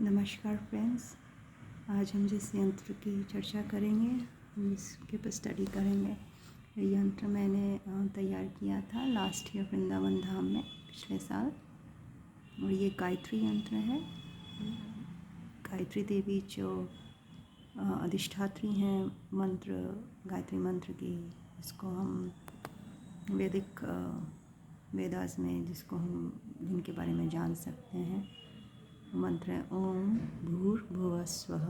नमस्कार फ्रेंड्स। आज हम जिस यंत्र की चर्चा करेंगे हम इसके पर स्टडी करेंगे। ये यंत्र मैंने तैयार किया था लास्ट ईयर वृंदावन धाम में पिछले साल, और ये गायत्री यंत्र है। गायत्री देवी जो अधिष्ठात्री हैं मंत्र गायत्री मंत्र की, इसको हम वैदिक वेदास में जिनके बारे में जान सकते हैं। मंत्र है ओम भूर्भुवस्वः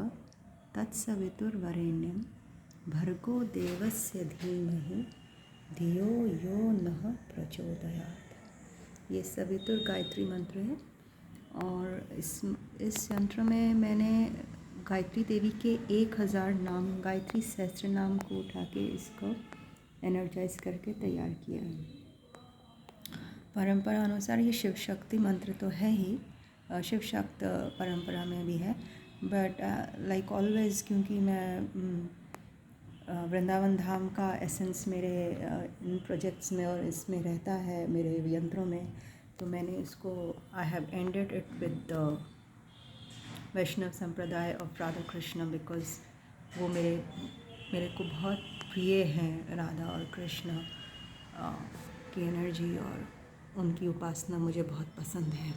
तत्सवितुर्वरेण्यं भर्गो देवस्य धीमहि धियो यो नः प्रचोदयात्। ये सवितुर गायत्री मंत्र है, और इस यंत्र में मैंने गायत्री देवी के 1000 नाम गायत्री सहस्त्र नाम को उठा के इसको एनर्जाइज करके तैयार किया है। परंपरा अनुसार ये शिव शक्ति मंत्र तो है ही, शिव शक्त परंपरा में भी है, बट लाइक ऑलवेज़ क्योंकि मैं वृंदावन धाम का एसेंस मेरे इन प्रोजेक्ट्स में और इसमें रहता है, मेरे यंत्रों में, तो मैंने इसको I have ended it with Vaishnav sampradaya of Radha Krishna, because वो मेरे को बहुत प्रिय हैं। राधा और कृष्ण की एनर्जी और उनकी उपासना मुझे बहुत पसंद है।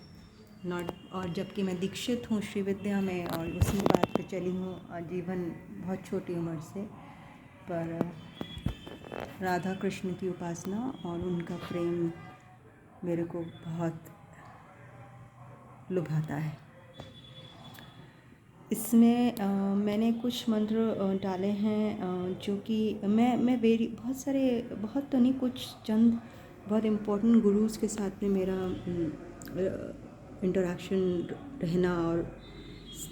और जबकि मैं दीक्षित हूँ श्री विद्या में और उसी बात पे चली हूँ आजीवन, बहुत छोटी उम्र से, पर राधा कृष्ण की उपासना और उनका प्रेम मेरे को बहुत लुभाता है। इसमें मैंने कुछ मंत्र डाले हैं जो कि मैं बहुत तो नहीं, कुछ चंद बहुत इम्पोर्टेंट गुरुज़ के साथ में मेरा इंटरेक्शन रहना और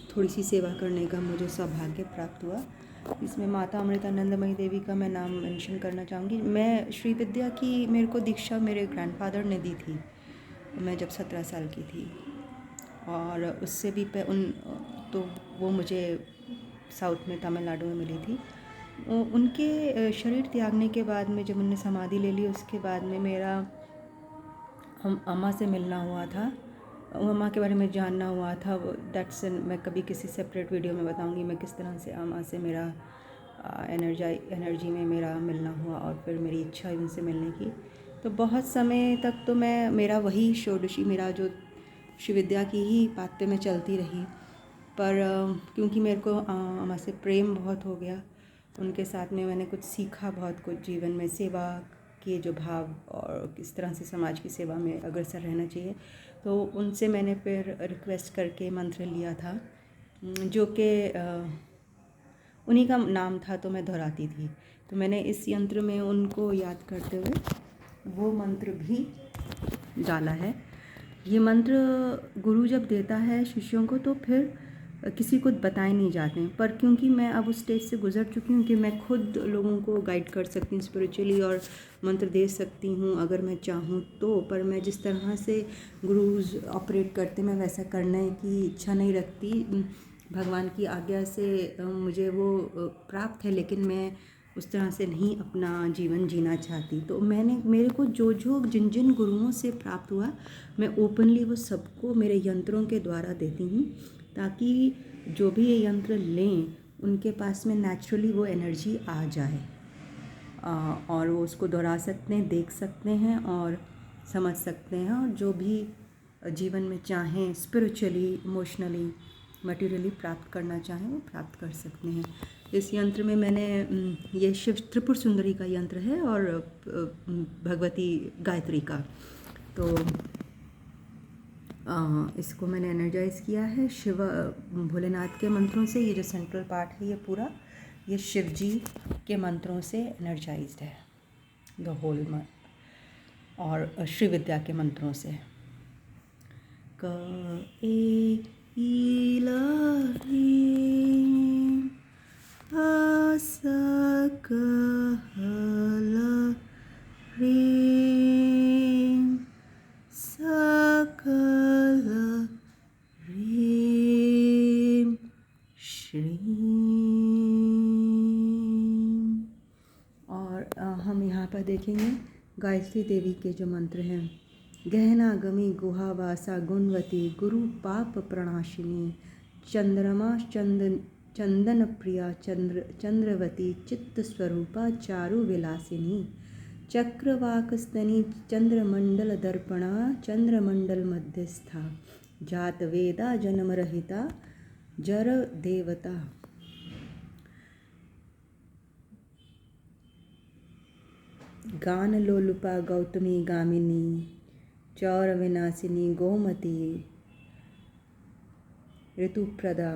थोड़ी सी सेवा करने का मुझे सौभाग्य प्राप्त हुआ। इसमें माता अमृतानंदमयी देवी का मैं नाम मेंशन करना चाहूँगी। मैं श्री विद्या की मेरे को दीक्षा मेरे ग्रैंडफादर ने दी थी, मैं जब 17 साल की थी, और उससे भी तो वो मुझे साउथ में तमिलनाडु में मिली थी। उनके शरीर त्यागने के बाद में जब उन्होंने समाधि ले ली, उसके बाद में मेरा अम्मा से मिलना हुआ था, अम्मा के बारे में जानना हुआ था। मैं कभी किसी सेपरेट वीडियो में बताऊंगी मैं किस तरह से अम्मा से मेरा एनर्जी में मेरा मिलना हुआ, और फिर मेरी इच्छा उनसे मिलने की। तो बहुत समय तक तो मेरा वही षोडशी, मेरा जो श्री विद्या की ही बात पे मैं चलती रही, पर क्योंकि मेरे को अम्मा से प्रेम बहुत हो गया, उनके साथ में मैंने कुछ सीखा, बहुत कुछ जीवन में सेवा के जो भाव और किस तरह से समाज की सेवा में अग्रसर रहना चाहिए, तो उनसे मैंने फिर रिक्वेस्ट करके मंत्र लिया था, जो कि उन्हीं का नाम था, तो मैं दोहराती थी। तो मैंने इस यंत्र में उनको याद करते हुए वो मंत्र भी डाला है। ये मंत्र गुरु जब देता है शिष्यों को तो फिर किसी को बताए नहीं जाते हैं, पर क्योंकि मैं अब उस स्टेज से गुजर चुकी हूँ कि मैं खुद लोगों को गाइड कर सकती हूँ स्पिरिचुअली, और मंत्र दे सकती हूँ अगर मैं चाहूँ तो। पर मैं जिस तरह से गुरुज ऑपरेट करते मैं वैसा करने की इच्छा नहीं रखती। भगवान की आज्ञा से मुझे वो प्राप्त है, लेकिन मैं उस तरह से नहीं अपना जीवन जीना चाहती। तो मेरे को जो जिन गुरुओं से प्राप्त हुआ, मैं ओपनली वो सबको मेरे यंत्रों के द्वारा देती हूँ, ताकि जो भी ये यंत्र लें उनके पास में नेचुरली वो एनर्जी आ जाए, और वो उसको दोहरा सकते हैं, देख सकते हैं और समझ सकते हैं, और जो भी जीवन में चाहें स्पिरिचुअली, इमोशनली, मटेरियली प्राप्त करना चाहें वो प्राप्त कर सकते हैं। इस यंत्र में मैंने ये शिव त्रिपुर सुंदरी का यंत्र है और भगवती गायत्री का, तो इसको मैंने एनर्जाइज़ किया है शिव भोलेनाथ के मंत्रों से। ये जो सेंट्रल पार्ट है ये पूरा ये शिव जी के मंत्रों से एनर्जाइज्ड है, द होल और श्री विद्या के मंत्रों से। और हम यहाँ पर देखेंगे गायत्री देवी के जो मंत्र हैं, गहना गमी गुहा वासा गुणवती गुरु पाप प्रणाशिनी चंद्रमा चंदन प्रिया चंद्रवती चित्तस्वरूपा चारु विलासिनी चक्रवाकस्तनी चंद्रमंडल दर्पणा चंद्रमंडल मध्यस्था जात वेदा जन्मरहिता जर देवता गान लोलुपा गौतमी गामिनी चौर विनाशिनी गोमती ऋतुप्रदा।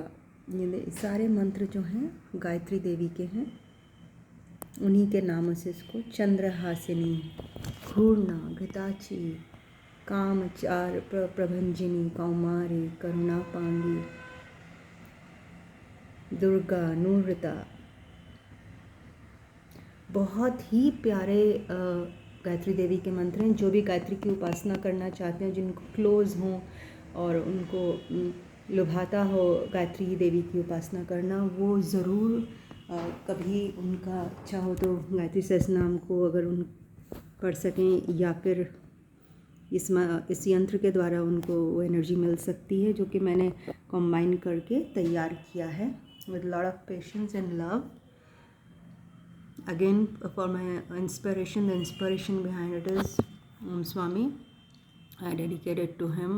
ये सारे मंत्र जो हैं गायत्री देवी के हैं, उन्हीं के नामों से इसको चंद्रहासिनी, घूर्णा, घृताची, कामचार प्रभंजिनी, कौमारी, करुणापांगी, दुर्गा, नूरता। बहुत ही प्यारे गायत्री देवी के मंत्र हैं। जो भी गायत्री की उपासना करना चाहते हैं, जिनको क्लोज हों और उनको लुभाता हो गायत्री देवी की उपासना करना, वो ज़रूर कभी उनका अच्छा हो तो गायत्री सहस्रनाम को अगर उन पढ़ सकें, या फिर इस यंत्र के द्वारा उनको वो एनर्जी मिल सकती है जो कि मैंने कंबाइन करके तैयार किया है with lot of patience and love. Again, for my inspiration, the inspiration behind it is Swami. I dedicate it to him,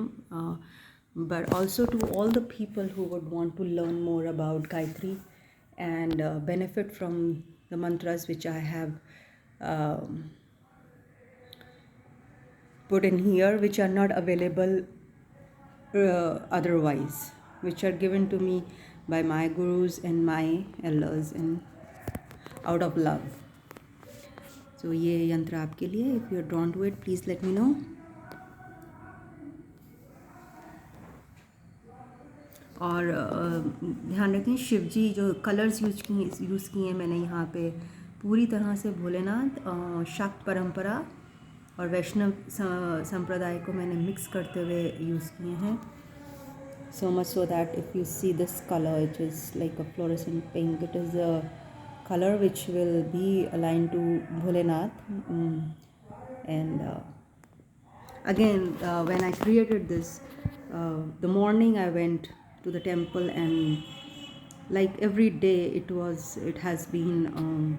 but also to all the people who would want to learn more about Gayatri and benefit from the mantras which I have put in here, which are not available otherwise, which are given to me by my gurus and my elders and out of love. So ये यंत्र आपके लिए, if you are drawn to it, please let me know. और ध्यान रखें, शिव जी जो colours use किए हैं मैंने यहाँ पे, पूरी तरह से भोलेनाथ, शाक्त परंपरा और वैष्णव संप्रदाय को मैंने मिक्स करते हुए यूज़ किए हैं. So much so that if you see this color, it is like a fluorescent pink. It is a color which will be aligned to Bholenath. And again, when I created this, the morning I went to the temple, and like every day it has been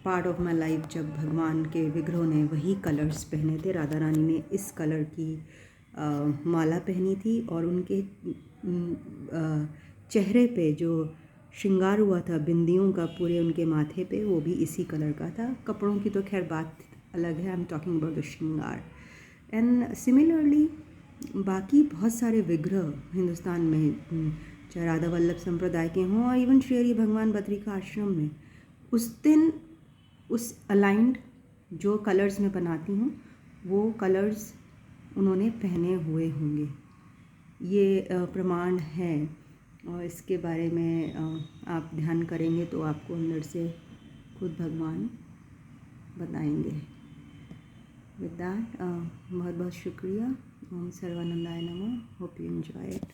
part of my life. जब भगवान के विग्रहों ने वही colours पहने थे, राधा रानी ने इस colour की माला पहनी थी, और उनके चेहरे पे जो श्रृंगार हुआ था बिंदियों का पूरे उनके माथे पे, वो भी इसी कलर का था. कपड़ों की तो खैर बात अलग है, I am talking about the श्रृंगार. एंड सिमिलरली बाकी बहुत सारे विग्रह हिंदुस्तान में, चाहे राधा वल्लभ संप्रदाय के हों और इवन श्री हरि भगवान बद्रिका आश्रम में, उस दिन उस अलाइंड जो कलर्स मैं बनाती हूँ वो कलर्स उन्होंने पहने हुए होंगे. ये प्रमाण है, और इसके बारे में आप ध्यान करेंगे तो आपको अंदर से खुद भगवान बताएंगे. विद दैट बहुत बहुत शुक्रिया. ओम सर्वानंदाय नमः. Hope you enjoy it.